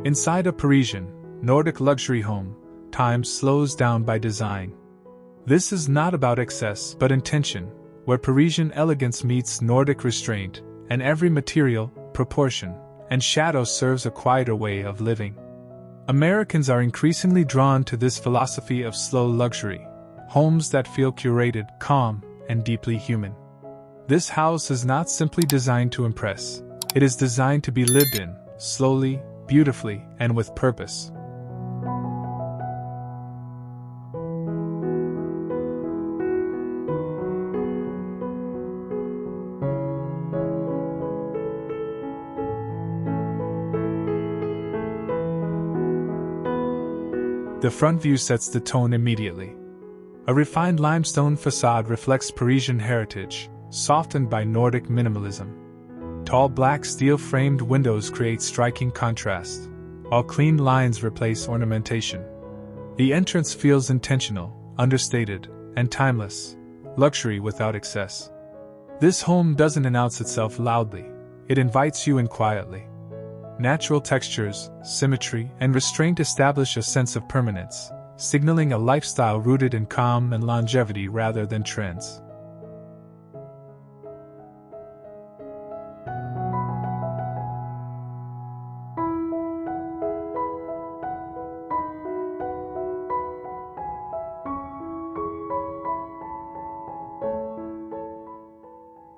Inside a Parisian, Nordic luxury home, time slows down by design. This is not about excess but intention, where Parisian elegance meets Nordic restraint, and every material, proportion, and shadow serves a quieter way of living. Americans are increasingly drawn to this philosophy of slow luxury, homes that feel curated, calm, and deeply human. This house is not simply designed to impress, it is designed to be lived in, slowly, beautifully, and with purpose. The front view sets the tone immediately. A refined limestone facade reflects Parisian heritage, softened by Nordic minimalism. Tall black steel-framed windows create striking contrast, while clean lines replace ornamentation. The entrance feels intentional, understated, and timeless, luxury without excess. This home doesn't announce itself loudly, it invites you in quietly. Natural textures, symmetry, and restraint establish a sense of permanence, signaling a lifestyle rooted in calm and longevity rather than trends.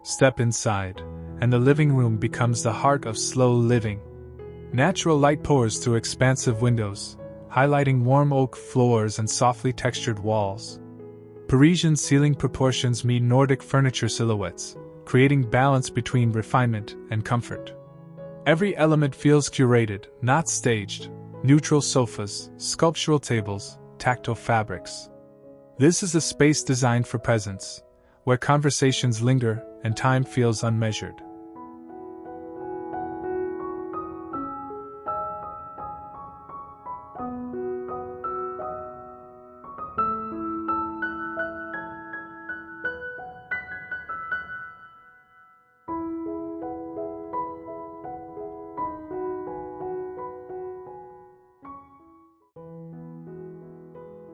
Step inside, and the living room becomes the heart of slow living. Natural light pours through expansive windows, highlighting warm oak floors and softly textured walls. Parisian ceiling proportions meet Nordic furniture silhouettes, creating balance between refinement and comfort. Every element feels curated, not staged: neutral sofas, sculptural tables, tactile fabrics. This is a space designed for presence, where conversations linger and time feels unmeasured.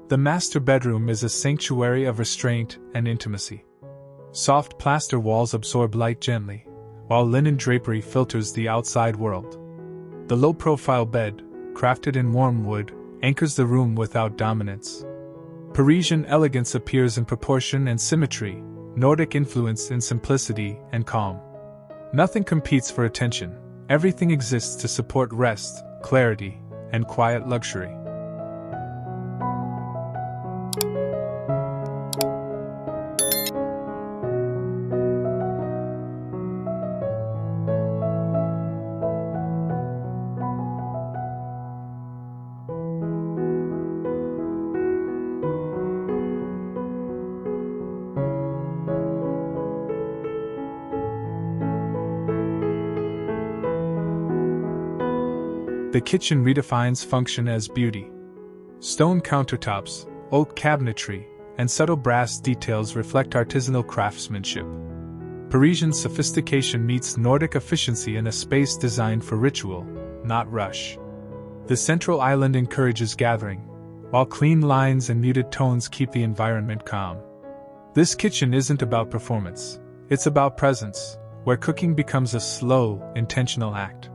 The master bedroom is a sanctuary of restraint and intimacy. Soft plaster walls absorb light gently, while linen drapery filters the outside world. The low-profile bed, crafted in warm wood, anchors the room without dominance. Parisian elegance appears in proportion and symmetry, Nordic influence in simplicity and calm. Nothing competes for attention, everything exists to support rest, clarity, and quiet luxury. The kitchen redefines function as beauty. Stone countertops, oak cabinetry, and subtle brass details reflect artisanal craftsmanship. Parisian sophistication meets Nordic efficiency in a space designed for ritual, not rush. The central island encourages gathering, while clean lines and muted tones keep the environment calm. This kitchen isn't about performance, it's about presence, where cooking becomes a slow, intentional act.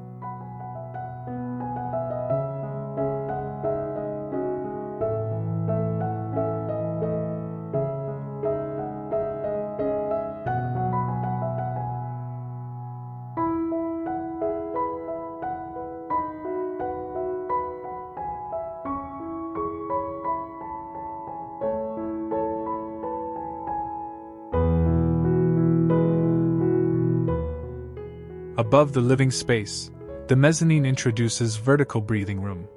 Above the living space, the mezzanine introduces vertical breathing room.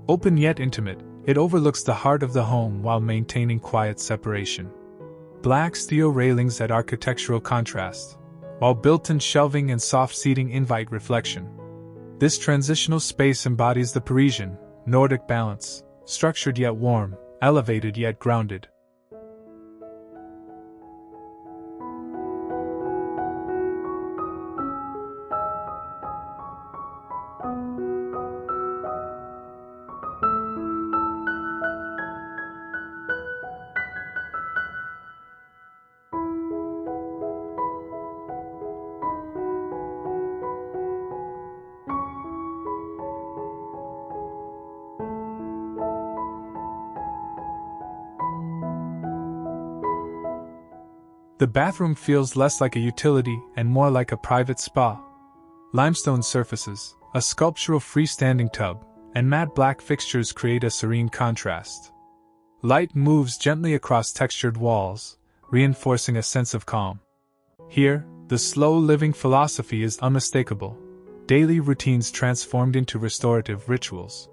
Open yet intimate, it overlooks the heart of the home while maintaining quiet separation. Black steel railings add architectural contrast, while built-in shelving and soft seating invite reflection. This transitional space embodies the Parisian, Nordic balance, structured yet warm, elevated yet grounded. The bathroom feels less like a utility and more like a private spa. Limestone surfaces, a sculptural freestanding tub, and matte black fixtures create a serene contrast. Light moves gently across textured walls, reinforcing a sense of calm. Here, the slow living philosophy is unmistakable, daily routines transformed into restorative rituals.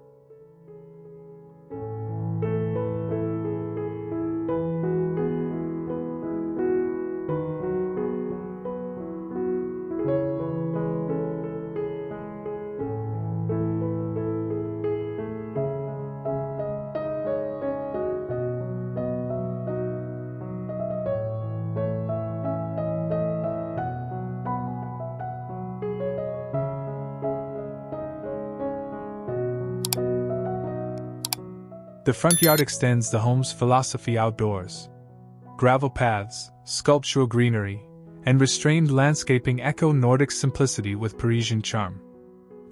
The front yard extends the home's philosophy outdoors. Gravel paths, sculptural greenery, and restrained landscaping echo Nordic simplicity with Parisian charm.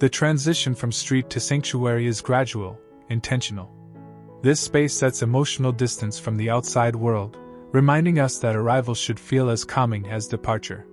The transition from street to sanctuary is gradual, intentional. This space sets emotional distance from the outside world, reminding us that arrival should feel as calming as departure.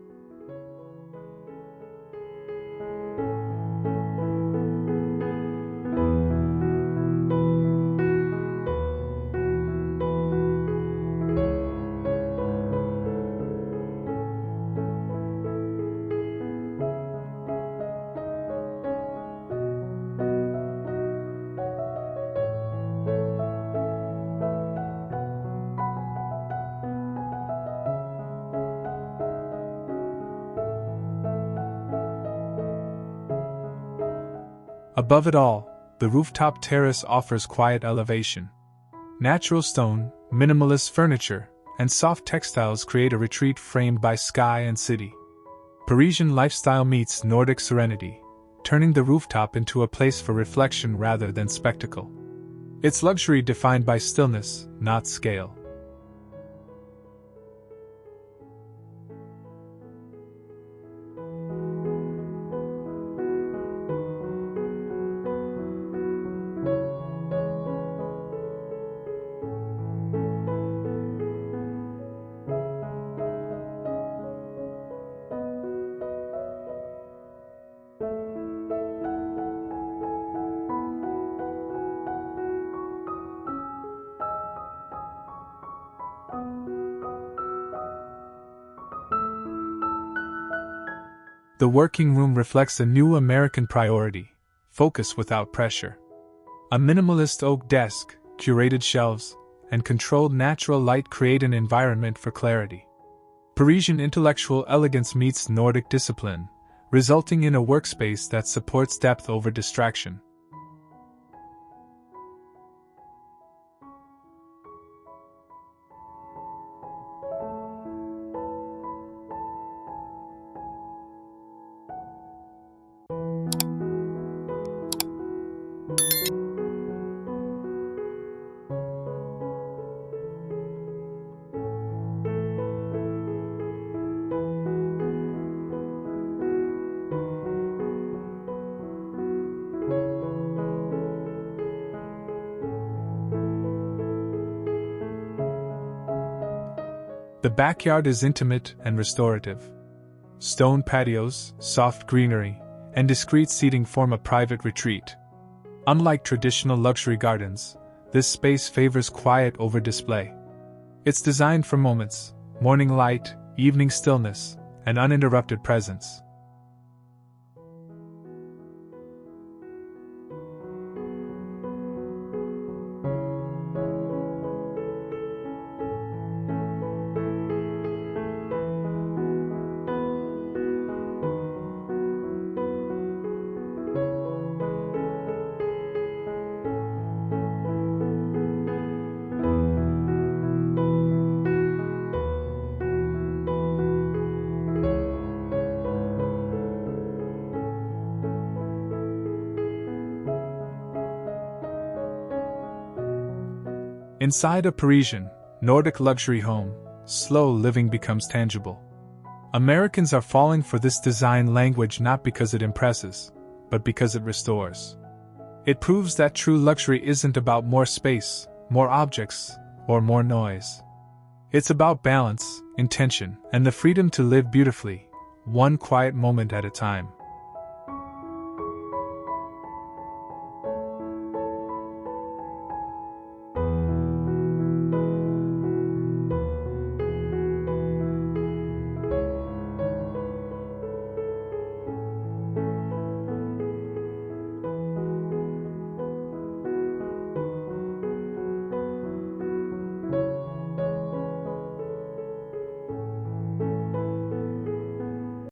Above it all, the rooftop terrace offers quiet elevation. Natural stone, minimalist furniture, and soft textiles create a retreat framed by sky and city. Parisian lifestyle meets Nordic serenity, turning the rooftop into a place for reflection rather than spectacle. It's luxury defined by stillness, not scale. The working room reflects a new American priority: focus without pressure. A minimalist oak desk, curated shelves, and controlled natural light create an environment for clarity. Parisian intellectual elegance meets Nordic discipline, resulting in a workspace that supports depth over distraction. The backyard is intimate and restorative. Stone patios, soft greenery, and discreet seating form a private retreat. Unlike traditional luxury gardens, this space favors quiet over display. It's designed for moments: morning light, evening stillness, and uninterrupted presence. Inside a Parisian, Nordic luxury home, slow living becomes tangible. Americans are falling for this design language not because it impresses, but because it restores. It proves that true luxury isn't about more space, more objects, or more noise. It's about balance, intention, and the freedom to live beautifully, one quiet moment at a time.